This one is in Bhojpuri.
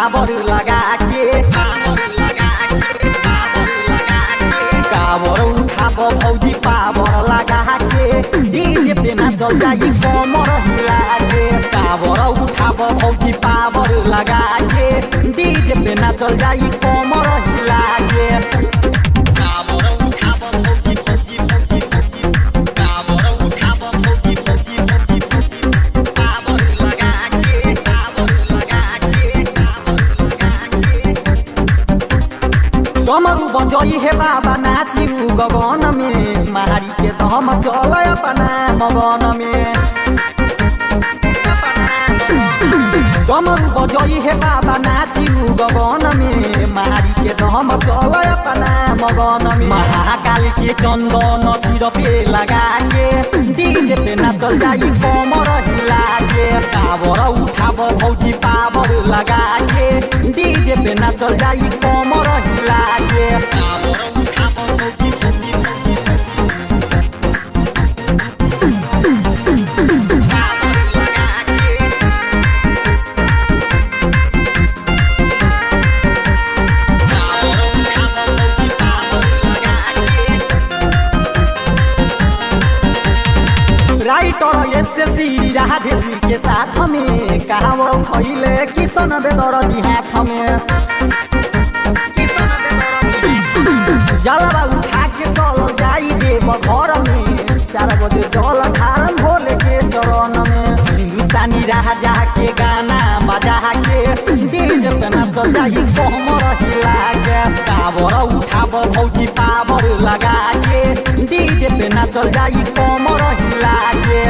पावर लगा के कावर उठाबो भौजी पावर लगा के डीजे पे नाचल जाई कमर हिला के कावर उठाबो भौजी पावर लगा के डीजे पे नाचल जाई कमर हिला के कावर उठाबो भौजी भौजी भौजी भौजी कावर उठाबो भौजी भौजी भौजी पावर लगा के डमरू बजई हे बाबा नाची गगन में मारी के दम चल अपना मगन में डमरू बजई हे बाबा नाची गगन में मारी के दम चल अपना मगन में महाकाल के चंदन सिर पे लगा के डीजे पे नाचल जाई कमर हिला के कावर उठाबो भौजी पावर लगा के डीजे पे नाचल जाई कमर हिला के कावर उठाबो भौजी भौजी भौजी पावर लगा के कावर उठाबो भौजी पावर लगा के राइटर एसएससी राधे जी के साथ में कावर उठैले किशन बेदर्दी हाथ में जलवा उठा के चल जाई देव घर में 4 बजे जल ठारन भोले के चरण में हिंदुस्तानी राजा के गाना बजा के डीजे पे नाचल जाई कमर हिला के कावर उठाबो भौजी पावर लगा के डीजे पे नाचल जाई कमर हिला के